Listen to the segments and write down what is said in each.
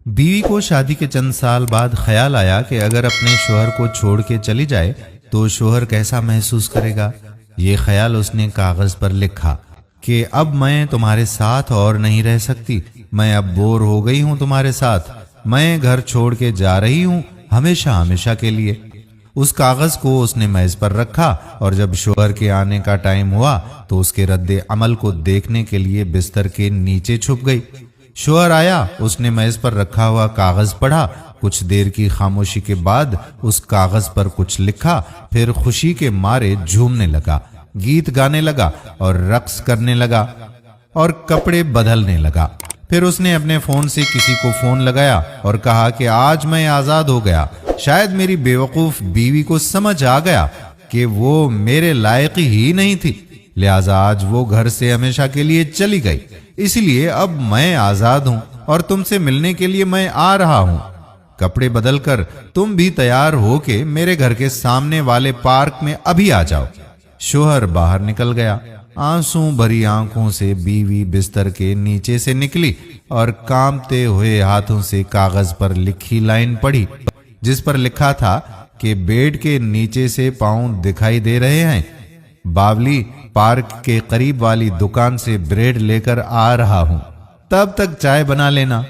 बीवी को शादी के चंद साल बाद ख्याल आया कि अगर अपने शोहर को छोड़ के चली जाए तो शोहर कैसा महसूस करेगा। ये ख्याल उसने कागज पर लिखा कि अब मैं तुम्हारे साथ और नहीं रह सकती, मैं अब बोर हो गई हूं तुम्हारे साथ, मैं घर छोड़ के जा रही हूं हमेशा हमेशा के लिए। उस कागज को उसने मेज पर रखा और जब शोहर के आने का टाइम हुआ तो उसके रद्दे अमल को देखने के लिए बिस्तर के नीचे छुप गई। शोहर आया, उसने मेज पर रखा हुआ कागज पढ़ा, कुछ देर की खामोशी के बाद उस कागज पर कुछ लिखा, फिर खुशी के मारे झूमने लगा, गीत गाने लगा और रक्स करने लगा और कपड़े बदलने लगा। फिर उसने अपने फोन से किसी को फोन लगाया और कहा कि आज मैं आजाद हो गया। शायद मेरी बेवकूफ बीवी को समझ आ गया कि वो मेरे लायक ही नहीं थी, लिहाजा आज वो घर से हमेशा के लिए चली गई, इसलिए अब मैं आजाद हूं और तुमसे मिलने के लिए मैं आ रहा हूं। कपड़े बदलकर तुम भी तैयार हो के मेरे घर के सामने वाले पार्क में अभी आ जाओ। शोहर बाहर निकल गया। आंसू भरी आंखों से बीवी बिस्तर के नीचे से निकली और कांपते हुए हाथों से कागज पर लिखी लाइन पढ़ी, जिस पर लिखा था कि बेड के नीचे से पांव दिखाई दे रहे हैं, बावली पार्क के करीब वाली दुकान से ब्रेड लेकर आ रहा हूं, तब तक चाय बना लेना।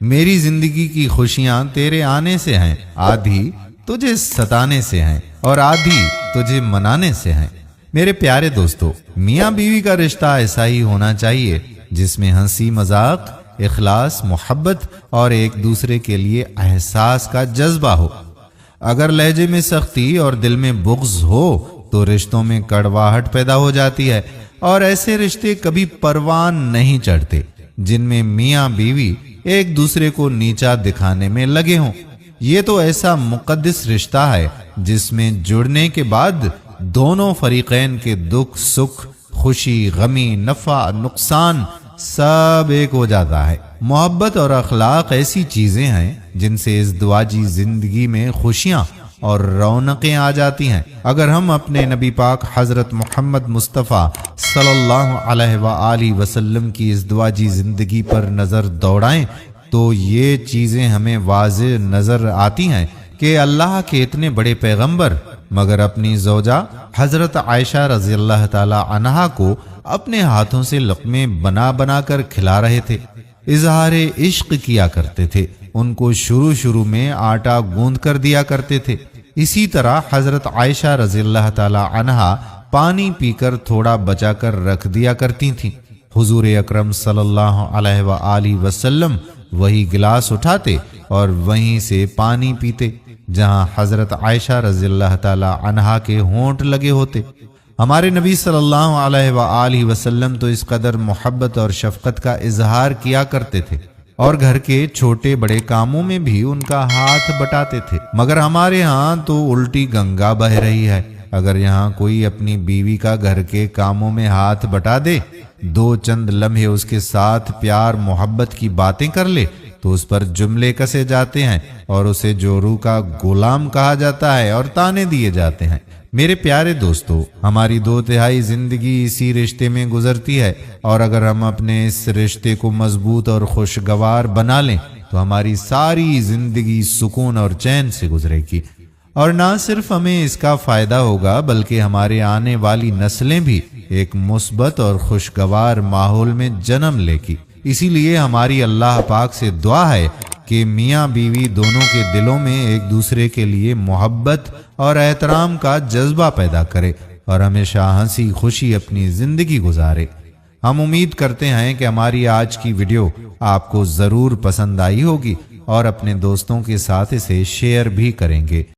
मेरी जिंदगी की खुशियां तेरे आने से हैं, आधी तुझे सताने से हैं और आधी तुझे मनाने से हैं। मेरे प्यारे दोस्तों, मियां बीवी का रिश्ता ऐसा ही होना चाहिए जिसमें हंसी मजाक, इखलास, मोहब्बत और एक दूसरे के लिए एहसास का जज्बा हो। अगर लहजे में सख्ती और दिल में बुग़्ज़ हो तो रिश्तों में कड़वाहट पैदा हो जाती है और ऐसे रिश्ते कभी परवान नहीं चढ़ते जिनमें मियां बीवी एक दूसरे को नीचा दिखाने में लगे हों। ये तो ऐसा मुक़द्दस रिश्ता है जिसमें जुड़ने के बाद दोनों फरीकैन के दुख सुख, खुशी गमी, नफा नुकसान सब एक हो जाता है। मोहब्बत और अखलाक ऐसी चीजें हैं जिनसे इस दुआजी जिंदगी में खुशियां और रौनकें आ जाती हैं। अगर हम अपने नबी पाक हजरत मोहम्मद मुस्तफ़ा सल्लल्लाहु अलैहि वसल्लम की इस दुआजी जिंदगी पर नजर दौड़ाएं तो ये चीजें हमें वाज़ेह नजर आती हैं कि अल्लाह के इतने बड़े पैगंबर मगर अपनी ज़ौजा हजरत आयशा रज़ी अल्लाह ताला अन्हा को अपने हाथों से लक़्मे बना बना कर खिला रहे थे, इज़हारे इश्क किया करते थे, उनको शुरू शुरू में आटा गूंद कर दिया करते थे। इसी तरह हजरत आयशा रज़ी अल्लाह ताला अन्हा पानी पीकर थोड़ा बचा कर रख दिया करती थीं। हुजूर अकरम सल्लल्लाहु अलैहि वसल्लम वही गिलास उठाते और वहीं से पानी पीते जहां हजरत आयशा रज़ी अल्लाह ताला अन्हा के होंठ लगे होते। हमारे नबी सल्लल्लाहु अलैहि वसल्लम तो इस कदर मोहब्बत और शफकत का इजहार किया करते थे और घर के छोटे बड़े कामों में भी उनका हाथ बटाते थे। मगर हमारे यहाँ तो उल्टी गंगा बह रही है। अगर यहाँ कोई अपनी बीवी का घर के कामों में हाथ बटा दे, दो चंद लम्हे उसके साथ प्यार मोहब्बत की बातें कर ले तो उस पर जुमले कसे जाते हैं और उसे जोरू का गुलाम कहा जाता है और ताने दिए जाते हैं। मेरे प्यारे दोस्तों, हमारी 2/3 जिंदगी इसी रिश्ते में गुजरती है और अगर हम अपने इस रिश्ते को मजबूत और खुशगवार बना लें तो हमारी सारी जिंदगी सुकून और चैन से गुजरेगी और ना सिर्फ हमें इसका फायदा होगा बल्कि हमारे आने वाली नस्लें भी एक मुस्बत और खुशगवार माहौल में जन्म लेगी। इसीलिए हमारी अल्लाह पाक से दुआ है कि मियाँ बीवी दोनों के दिलों में एक दूसरे के लिए मोहब्बत और एहतराम का जज्बा पैदा करे और हमेशा हंसी खुशी अपनी जिंदगी गुजारे। हम उम्मीद करते हैं कि हमारी आज की वीडियो आपको जरूर पसंद आई होगी और अपने दोस्तों के साथ इसे शेयर भी करेंगे।